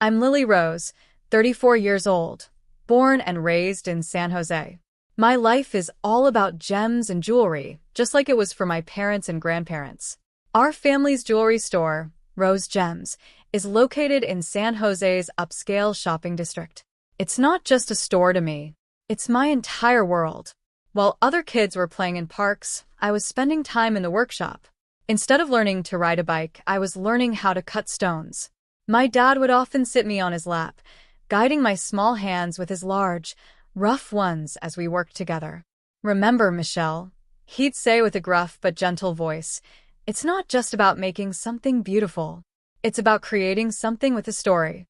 I'm Lily Rose, 34 years old, born and raised in San Jose. My life is all about gems and jewelry, just like it was for my parents and grandparents. Our family's jewelry store, Rose Gems, is located in San Jose's upscale shopping district. It's not just a store to me. It's my entire world. While other kids were playing in parks, I was spending time in the workshop. Instead of learning to ride a bike, I was learning how to cut stones. My dad would often sit me on his lap, guiding my small hands with his large, rough ones as we worked together. "Remember, Michelle," he'd say with a gruff but gentle voice, "it's not just about making something beautiful. It's about creating something with a story."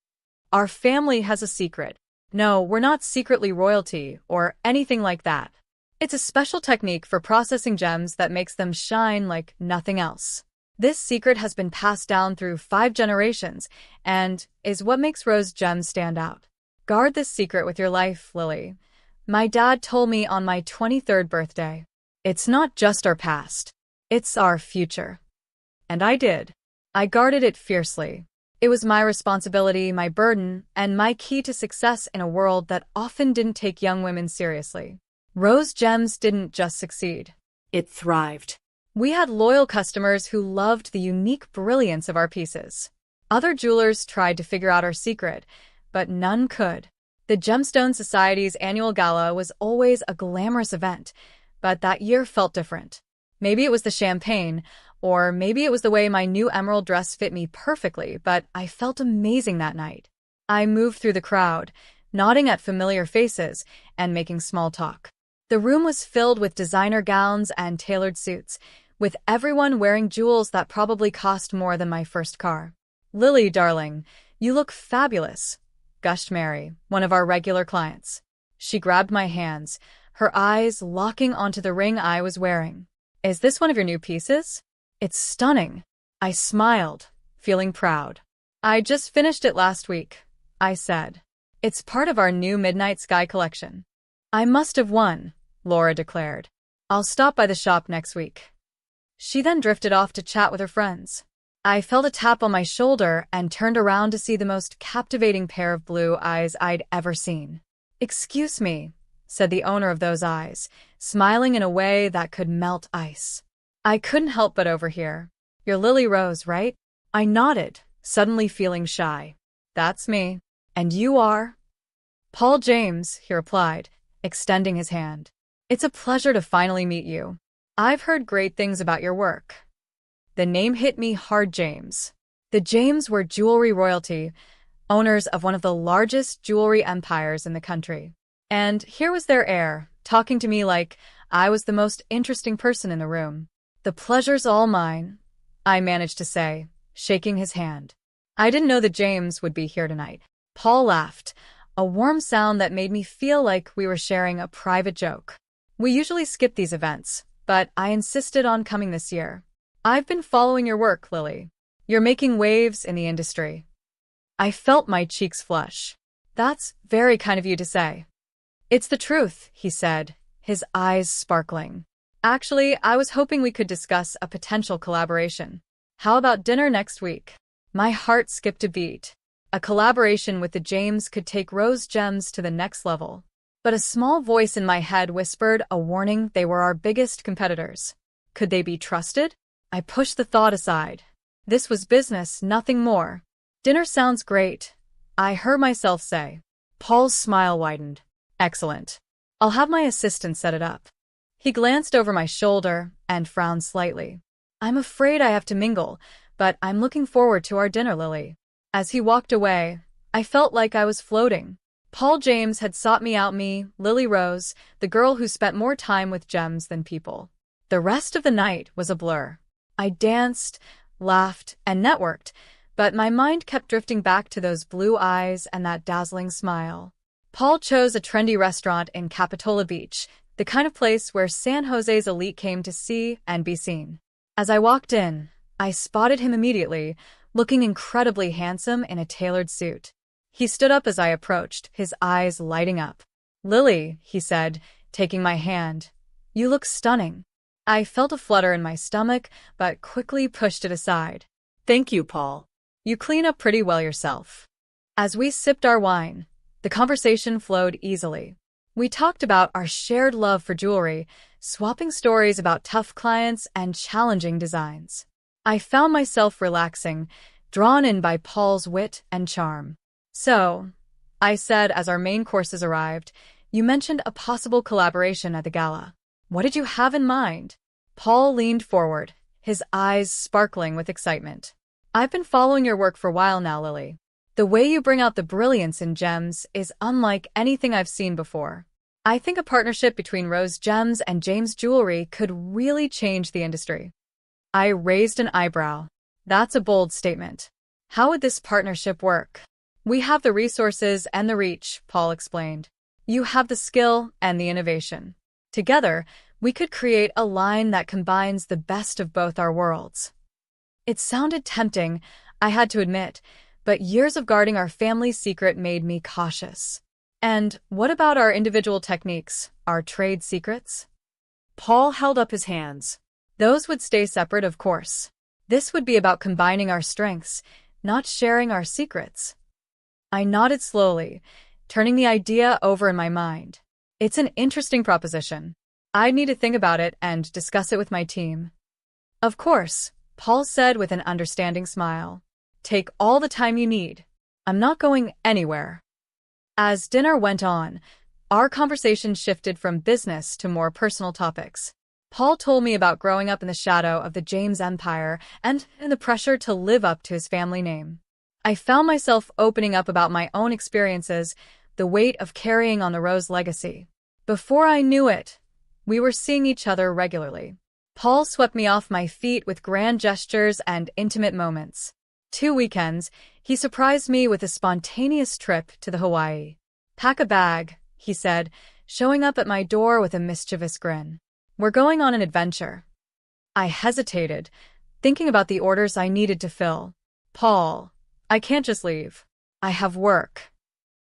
Our family has a secret. No, we're not secretly royalty or anything like that. It's a special technique for processing gems that makes them shine like nothing else. This secret has been passed down through 5 generations and is what makes Rose Gems stand out. Guard this secret with your life, Lily. My dad told me on my 23rd birthday. It's not just our past. It's our future. And I did. I guarded it fiercely. It was my responsibility, my burden, and my key to success in a world that often didn't take young women seriously. Rose Gems didn't just succeed. It thrived. We had loyal customers who loved the unique brilliance of our pieces. Other jewelers tried to figure out our secret, but none could. The Gemstone Society's annual gala was always a glamorous event, but that year felt different. Maybe it was the champagne, or maybe it was the way my new emerald dress fit me perfectly, but I felt amazing that night. I moved through the crowd, nodding at familiar faces and making small talk. The room was filled with designer gowns and tailored suits, with everyone wearing jewels that probably cost more than my first car. "Lily, darling, you look fabulous," gushed Mary, one of our regular clients. She grabbed my hands, her eyes locking onto the ring I was wearing. "Is this one of your new pieces?" "It's stunning." I smiled, feeling proud. "I just finished it last week," I said. "It's part of our new Midnight Sky collection." "I must have won," Laura declared. "I'll stop by the shop next week." She then drifted off to chat with her friends. I felt a tap on my shoulder and turned around to see the most captivating pair of blue eyes I'd ever seen. "Excuse me," said the owner of those eyes, smiling in a way that could melt ice. I couldn't help but overhear. "You're Lily Rose, right?" I nodded, suddenly feeling shy. "That's me." "And you are?" "Paul James," he replied, extending his hand. "It's a pleasure to finally meet you. I've heard great things about your work." The name hit me hard. James. The James were jewelry royalty, owners of one of the largest jewelry empires in the country. And here was their heir, talking to me like I was the most interesting person in the room. "The pleasure's all mine," I managed to say, shaking his hand. "I didn't know the James would be here tonight." Paul laughed, a warm sound that made me feel like we were sharing a private joke. "We usually skip these events, but I insisted on coming this year. I've been following your work, Lily. You're making waves in the industry." I felt my cheeks flush. "That's very kind of you to say." "It's the truth," he said, his eyes sparkling. "Actually, I was hoping we could discuss a potential collaboration. How about dinner next week?" My heart skipped a beat. A collaboration with the James could take Rose Gems to the next level. But a small voice in my head whispered a warning. They were our biggest competitors. Could they be trusted? I pushed the thought aside. This was business, nothing more. "Dinner sounds great," I heard myself say. Paul's smile widened. "Excellent. I'll have my assistant set it up." He glanced over my shoulder and frowned slightly. "I'm afraid I have to mingle, but I'm looking forward to our dinner, Lily." As he walked away, I felt like I was floating. Paul James had sought me out, me, Lily Rose, the girl who spent more time with gems than people. The rest of the night was a blur. I danced, laughed, and networked, but my mind kept drifting back to those blue eyes and that dazzling smile. Paul chose a trendy restaurant in Capitola Beach, the kind of place where San Jose's elite came to see and be seen. As I walked in, I spotted him immediately, looking incredibly handsome in a tailored suit. He stood up as I approached, his eyes lighting up. "Lily," he said, taking my hand, "you look stunning." I felt a flutter in my stomach, but quickly pushed it aside. "Thank you, Paul. You clean up pretty well yourself." As we sipped our wine, the conversation flowed easily. We talked about our shared love for jewelry, swapping stories about tough clients and challenging designs. I found myself relaxing, drawn in by Paul's wit and charm. "So," I said as our main courses arrived, "you mentioned a possible collaboration at the gala. What did you have in mind?" Paul leaned forward, his eyes sparkling with excitement. "I've been following your work for a while now, Lily. The way you bring out the brilliance in gems is unlike anything I've seen before. I think a partnership between Rose Gems and James Jewelry could really change the industry." I raised an eyebrow. "That's a bold statement. How would this partnership work?" "We have the resources and the reach," Paul explained. "You have the skill and the innovation. Together, we could create a line that combines the best of both our worlds." It sounded tempting, I had to admit, but years of guarding our family secret made me cautious. "And what about our individual techniques, our trade secrets?" Paul held up his hands. "Those would stay separate, of course. This would be about combining our strengths, not sharing our secrets." I nodded slowly, turning the idea over in my mind. "It's an interesting proposition. I need to think about it and discuss it with my team." "Of course," Paul said with an understanding smile. "Take all the time you need. I'm not going anywhere." As dinner went on, our conversation shifted from business to more personal topics. Paul told me about growing up in the shadow of the James Empire and the pressure to live up to his family name. I found myself opening up about my own experiences, the weight of carrying on the Rose legacy. Before I knew it, we were seeing each other regularly. Paul swept me off my feet with grand gestures and intimate moments. 2 weekends, he surprised me with a spontaneous trip to the Hawaii. "Pack a bag," he said, showing up at my door with a mischievous grin. "We're going on an adventure." I hesitated, thinking about the orders I needed to fill. "Paul, I can't just leave. I have work."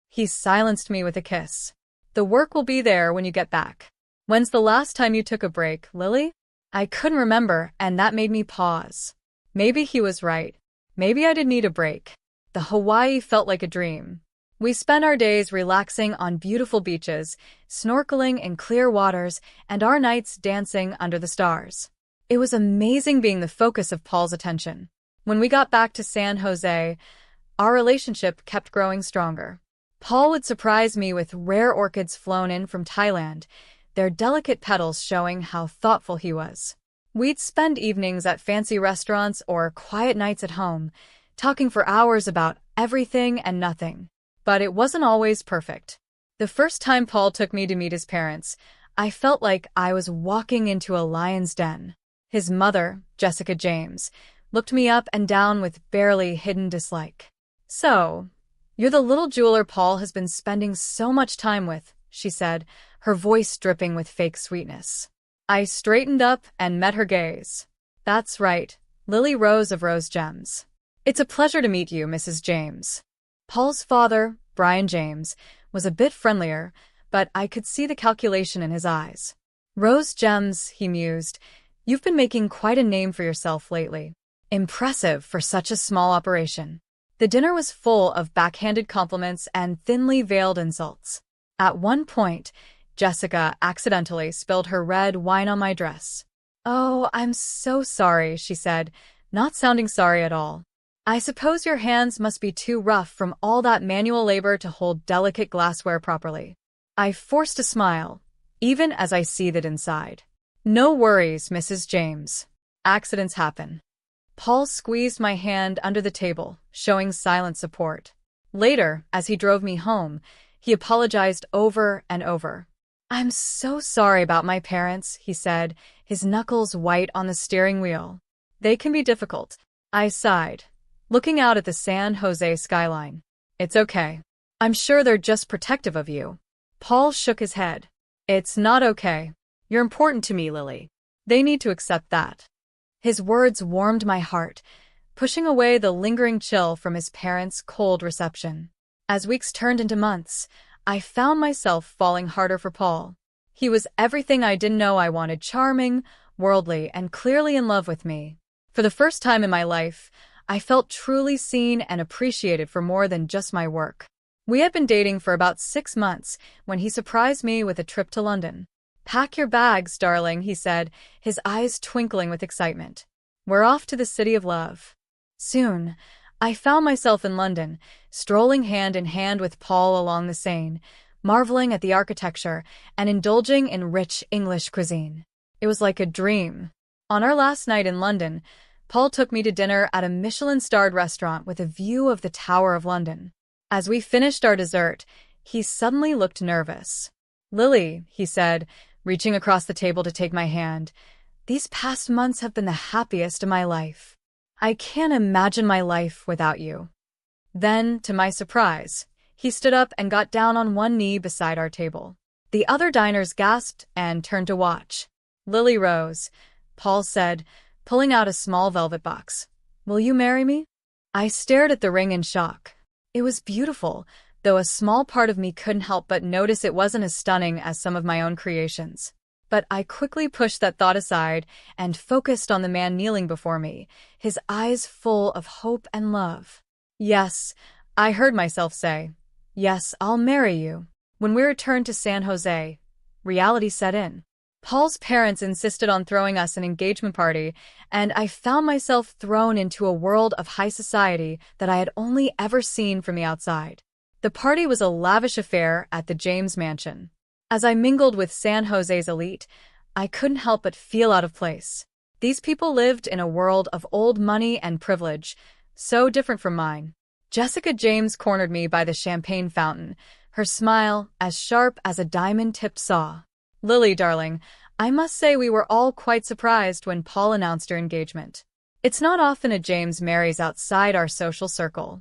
He silenced me with a kiss. "The work will be there when you get back. When's the last time you took a break, Lily?" I couldn't remember, and that made me pause. Maybe he was right. Maybe I did need a break. The Hawaii felt like a dream. We spent our days relaxing on beautiful beaches, snorkeling in clear waters, and our nights dancing under the stars. It was amazing being the focus of Paul's attention. When we got back to San Jose, our relationship kept growing stronger. Paul would surprise me with rare orchids flown in from Thailand, their delicate petals showing how thoughtful he was. We'd spend evenings at fancy restaurants or quiet nights at home, talking for hours about everything and nothing. But it wasn't always perfect. The first time Paul took me to meet his parents, I felt like I was walking into a lion's den. His mother, Jessica James, looked me up and down with barely hidden dislike. "So, you're the little jeweler Paul has been spending so much time with," she said, her voice dripping with fake sweetness. I straightened up and met her gaze. "That's right, Lily Rose of Rose Gems. It's a pleasure to meet you, Mrs. James." Paul's father, Brian James, was a bit friendlier, but I could see the calculation in his eyes. "Rose Gems," he mused, "you've been making quite a name for yourself lately. Impressive for such a small operation." The dinner was full of backhanded compliments and thinly veiled insults. At one point, Jessica accidentally spilled her red wine on my dress. "Oh, I'm so sorry," she said, not sounding sorry at all. "I suppose your hands must be too rough from all that manual labor to hold delicate glassware properly." I forced a smile, even as I seethed inside. "No worries, Mrs. James. Accidents happen." Paul squeezed my hand under the table, showing silent support. Later, as he drove me home, he apologized over and over. "I'm so sorry about my parents," he said, his knuckles white on the steering wheel. "They can be difficult." I sighed, looking out at the San Jose skyline. "It's okay. I'm sure they're just protective of you." Paul shook his head. "It's not okay. You're important to me, Lily. They need to accept that." His words warmed my heart, pushing away the lingering chill from his parents' cold reception. As weeks turned into months, I found myself falling harder for Paul. He was everything I didn't know I wanted: charming, worldly, and clearly in love with me. For the first time in my life, I felt truly seen and appreciated for more than just my work. We had been dating for about 6 months when he surprised me with a trip to London. "Pack your bags, darling," he said, his eyes twinkling with excitement. "We're off to the city of love." Soon, I found myself in London, strolling hand in hand with Paul along the Seine, marveling at the architecture and indulging in rich English cuisine. It was like a dream. On our last night in London, Paul took me to dinner at a Michelin-starred restaurant with a view of the Tower of London. As we finished our dessert, he suddenly looked nervous. "Lily," he said, reaching across the table to take my hand, "these past months have been the happiest of my life. I can't imagine my life without you." Then, to my surprise, he stood up and got down on one knee beside our table. The other diners gasped and turned to watch. Lily rose. Paul said, pulling out a small velvet box. "Will you marry me?" I stared at the ring in shock. It was beautiful, though a small part of me couldn't help but notice it wasn't as stunning as some of my own creations. But I quickly pushed that thought aside and focused on the man kneeling before me, his eyes full of hope and love. "Yes," I heard myself say. "Yes, I'll marry you." When we returned to San Jose, reality set in. Paul's parents insisted on throwing us an engagement party, and I found myself thrown into a world of high society that I had only ever seen from the outside. The party was a lavish affair at the James Mansion. As I mingled with San Jose's elite, I couldn't help but feel out of place. These people lived in a world of old money and privilege, so different from mine. Jessica James cornered me by the champagne fountain, her smile as sharp as a diamond-tipped saw. "Lily, darling, I must say we were all quite surprised when Paul announced your engagement. It's not often a James marries outside our social circle."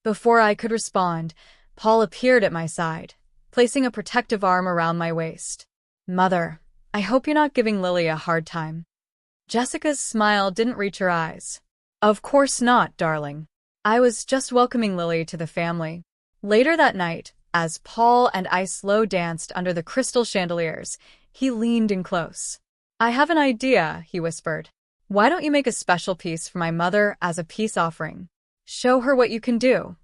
Before I could respond, Paul appeared at my side, placing a protective arm around my waist. "Mother, I hope you're not giving Lily a hard time." Jessica's smile didn't reach her eyes. "Of course not, darling. I was just welcoming Lily to the family." Later that night, as Paul and I slow danced under the crystal chandeliers, he leaned in close. "I have an idea," he whispered. "Why don't you make a special piece for my mother as a peace offering? Show her what you can do."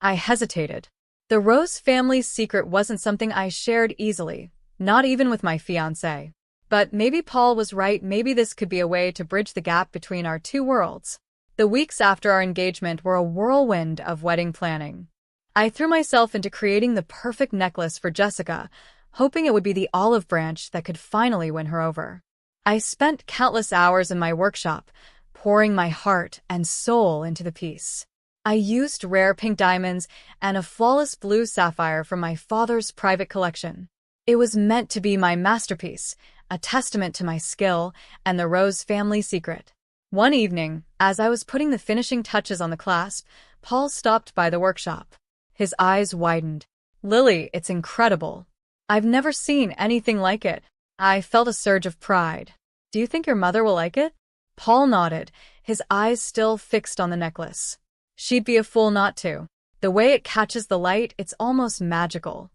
I hesitated. The Rose family's secret wasn't something I shared easily, not even with my fiancé. But maybe Paul was right, maybe this could be a way to bridge the gap between our two worlds. The weeks after our engagement were a whirlwind of wedding planning. I threw myself into creating the perfect necklace for Jessica, hoping it would be the olive branch that could finally win her over. I spent countless hours in my workshop, pouring my heart and soul into the piece. I used rare pink diamonds and a flawless blue sapphire from my father's private collection. It was meant to be my masterpiece, a testament to my skill and the Rose family secret. One evening, as I was putting the finishing touches on the clasp, Paul stopped by the workshop. His eyes widened. "Lily, it's incredible. I've never seen anything like it." I felt a surge of pride. "Do you think your mother will like it?" Paul nodded, his eyes still fixed on the necklace. "She'd be a fool not to. The way it catches the light, it's almost magical."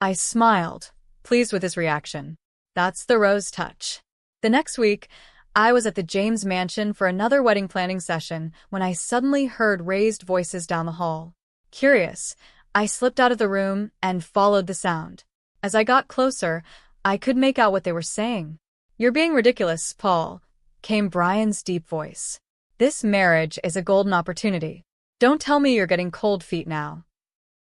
I smiled, pleased with his reaction. That's the Rose touch. The next week, I was at the James Mansion for another wedding planning session when I suddenly heard raised voices down the hall. Curious, I slipped out of the room and followed the sound. As I got closer, I could make out what they were saying. "You're being ridiculous, Paul," came Brian's deep voice. "This marriage is a golden opportunity. Don't tell me you're getting cold feet now."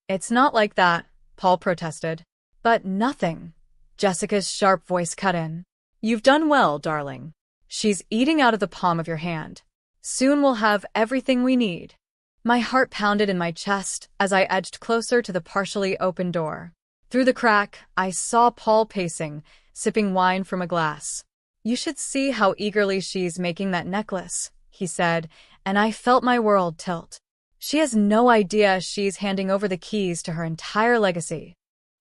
"It's not like that," Paul protested. "But nothing," Jessica's sharp voice cut in. "You've done well, darling. She's eating out of the palm of your hand. Soon we'll have everything we need." My heart pounded in my chest as I edged closer to the partially open door. Through the crack, I saw Paul pacing, sipping wine from a glass. "You should see how eagerly she's making that necklace," he said, and I felt my world tilt. "She has no idea she's handing over the keys to her entire legacy."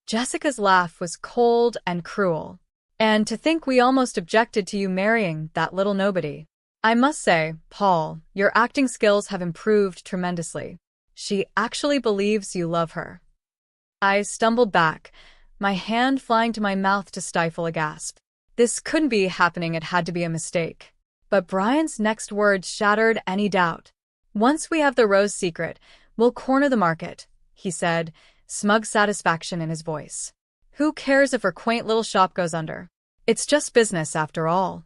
Jessica's laugh was cold and cruel. "And to think we almost objected to you marrying that little nobody. I must say, Paul, your acting skills have improved tremendously. She actually believes you love her." I stumbled back, my hand flying to my mouth to stifle a gasp. This couldn't be happening, it had to be a mistake. But Brian's next words shattered any doubt. Once we have the rose secret, we'll corner the market, he said, smug satisfaction in his voice. Who cares if her quaint little shop goes under? It's just business after all.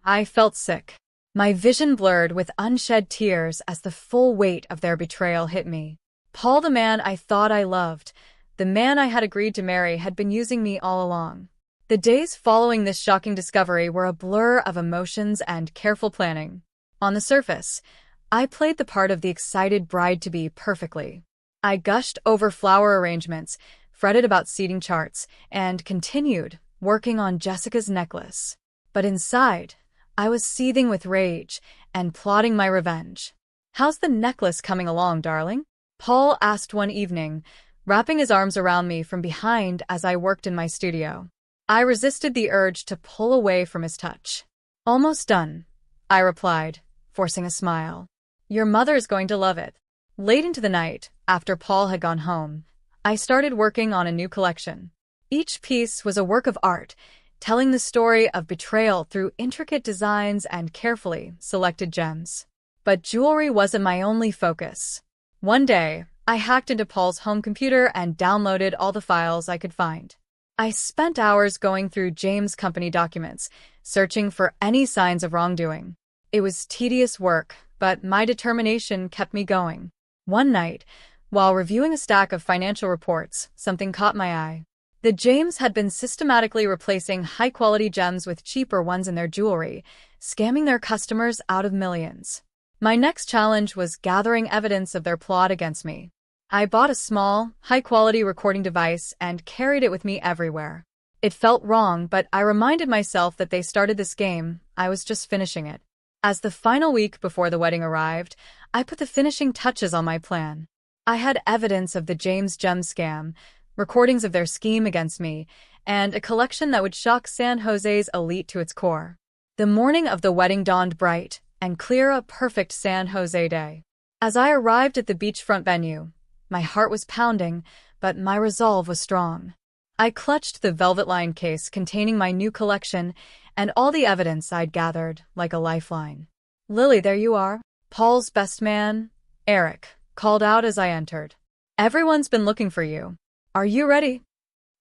I felt sick. My vision blurred with unshed tears as the full weight of their betrayal hit me. Paul, the man I thought I loved, the man I had agreed to marry, had been using me all along. The days following this shocking discovery were a blur of emotions and careful planning. On the surface, I played the part of the excited bride-to-be perfectly. I gushed over flower arrangements, fretted about seating charts, and continued working on Jessica's necklace. But inside, I was seething with rage and plotting my revenge. "How's the necklace coming along, darling?" Paul asked one evening, wrapping his arms around me from behind as I worked in my studio. I resisted the urge to pull away from his touch. "Almost done," I replied, forcing a smile. "Your mother's going to love it." Late into the night, after Paul had gone home, I started working on a new collection. Each piece was a work of art, telling the story of betrayal through intricate designs and carefully selected gems. But jewelry wasn't my only focus. One day, I hacked into Paul's home computer and downloaded all the files I could find. I spent hours going through James' company documents, searching for any signs of wrongdoing. It was tedious work, but my determination kept me going. One night, while reviewing a stack of financial reports, something caught my eye. The James had been systematically replacing high-quality gems with cheaper ones in their jewelry, scamming their customers out of millions. My next challenge was gathering evidence of their plot against me. I bought a small, high-quality recording device and carried it with me everywhere. It felt wrong, but I reminded myself that they started this game, I was just finishing it. As the final week before the wedding arrived, I put the finishing touches on my plan. I had evidence of the James gem scam, recordings of their scheme against me, and a collection that would shock San Jose's elite to its core. The morning of the wedding dawned bright and clear, a perfect San Jose day. As I arrived at the beachfront venue, my heart was pounding, but my resolve was strong. I clutched the velvet-lined case containing my new collection and all the evidence I'd gathered like a lifeline. "Lily, there you are," Paul's best man, Eric, called out as I entered. "Everyone's been looking for you. Are you ready?"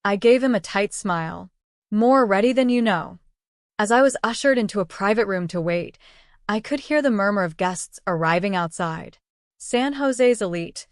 I gave him a tight smile. "More ready than you know." As I was ushered into a private room to wait, I could hear the murmur of guests arriving outside. San Jose's elite,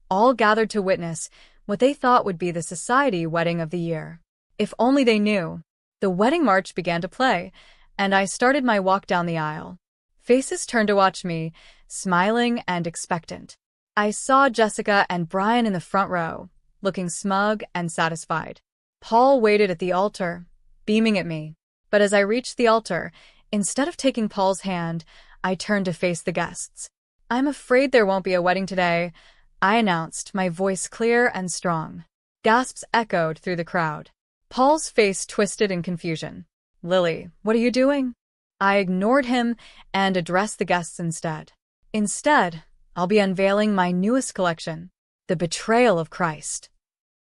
all gathered to witness what they thought would be the society wedding of the year. If only they knew. The wedding march began to play, and I started my walk down the aisle. Faces turned to watch me, smiling and expectant. I saw Jessica and Brian in the front row, looking smug and satisfied. Paul waited at the altar, beaming at me. But as I reached the altar, instead of taking Paul's hand, I turned to face the guests. "I'm afraid there won't be a wedding today," I announced, my voice clear and strong. Gasps echoed through the crowd. Paul's face twisted in confusion. "Lily, what are you doing?" I ignored him and addressed the guests instead. "Instead, I'll be unveiling my newest collection, The Betrayal of Christ."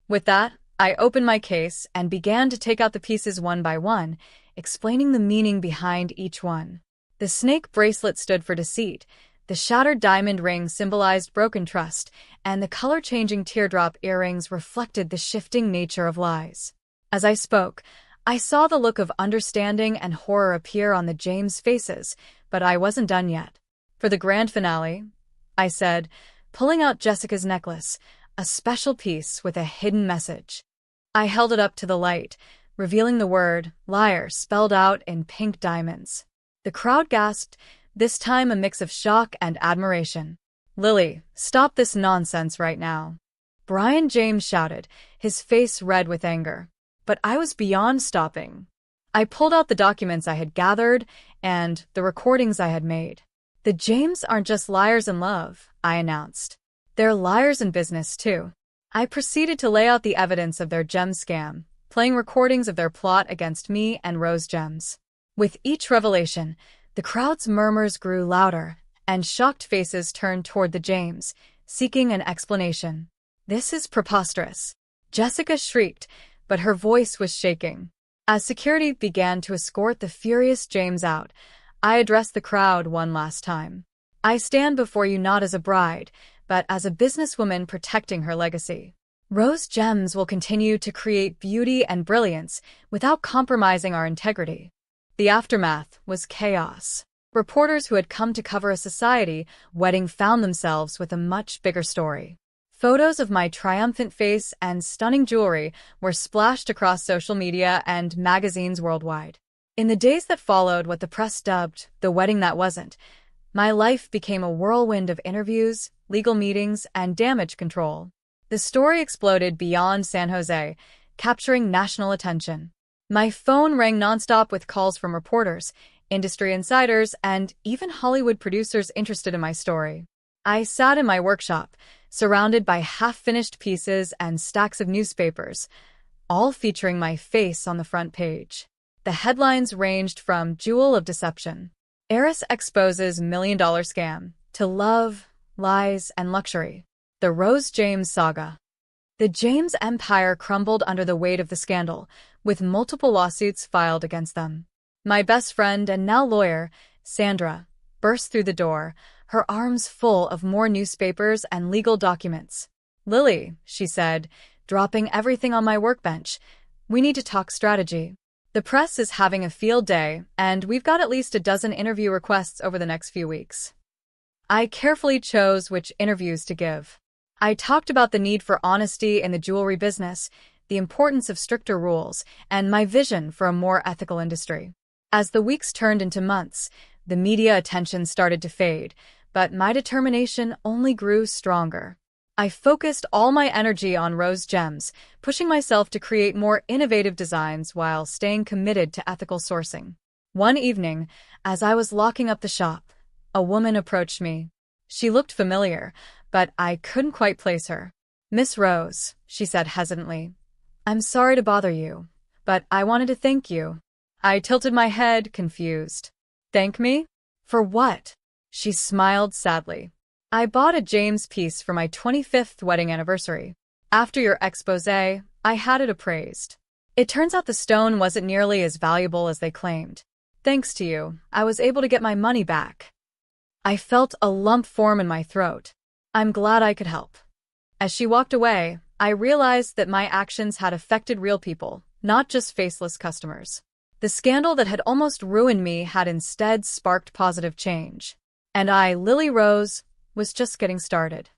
With that, I opened my case and began to take out the pieces one by one, explaining the meaning behind each one. The snake bracelet stood for deceit, the shattered diamond ring symbolized broken trust, and the color-changing teardrop earrings reflected the shifting nature of lies. As I spoke, I saw the look of understanding and horror appear on the James faces, but I wasn't done yet. "For the grand finale," I said, pulling out Jessica's necklace, a special piece with a hidden message. I held it up to the light, revealing the word liar spelled out in pink diamonds. The crowd gasped, this time a mix of shock and admiration. "Lily, stop this nonsense right now," Brian James shouted, his face red with anger. But I was beyond stopping. I pulled out the documents I had gathered and the recordings I had made. "The James aren't just liars in love," I announced. "They're liars in business, too." I proceeded to lay out the evidence of their gem scam, playing recordings of their plot against me and Rose Gems. With each revelation, the crowd's murmurs grew louder, and shocked faces turned toward the James, seeking an explanation. "This is preposterous," Jessica shrieked, but her voice was shaking. As security began to escort the furious James out, I addressed the crowd one last time. I stand before you not as a bride, but as a businesswoman protecting her legacy. Rose Gems will continue to create beauty and brilliance without compromising our integrity. The aftermath was chaos. Reporters who had come to cover a society wedding found themselves with a much bigger story. Photos of my triumphant face and stunning jewelry were splashed across social media and magazines worldwide. In the days that followed what the press dubbed the wedding that wasn't, my life became a whirlwind of interviews, legal meetings, and damage control. The story exploded beyond San Jose, capturing national attention. My phone rang nonstop with calls from reporters, industry insiders, and even Hollywood producers interested in my story. I sat in my workshop, surrounded by half-finished pieces and stacks of newspapers, all featuring my face on the front page. The headlines ranged from Jewel of Deception, Heiress Exposes $1 Million Scam, to Love, Lies, and Luxury, the Rose James Saga. The James empire crumbled under the weight of the scandal, with multiple lawsuits filed against them. My best friend and now lawyer, Sandra, burst through the door, her arms full of more newspapers and legal documents. "Lily," she said, dropping everything on my workbench, "we need to talk strategy. The press is having a field day, and we've got at least a dozen interview requests over the next few weeks." I carefully chose which interviews to give. I talked about the need for honesty in the jewelry business, the importance of stricter rules, and my vision for a more ethical industry. As the weeks turned into months, the media attention started to fade, but my determination only grew stronger. I focused all my energy on Rose Gems, pushing myself to create more innovative designs while staying committed to ethical sourcing. One evening, as I was locking up the shop, a woman approached me. She looked familiar, but I couldn't quite place her. "Miss Rose," she said hesitantly, "I'm sorry to bother you, but I wanted to thank you." I tilted my head, confused. "Thank me? For what?" She smiled sadly. "I bought a James piece for my 25th wedding anniversary. After your expose, I had it appraised. It turns out the stone wasn't nearly as valuable as they claimed. Thanks to you, I was able to get my money back." I felt a lump form in my throat. "I'm glad I could help." As she walked away, I realized that my actions had affected real people, not just faceless customers. The scandal that had almost ruined me had instead sparked positive change. And I, Lily Rose, was just getting started.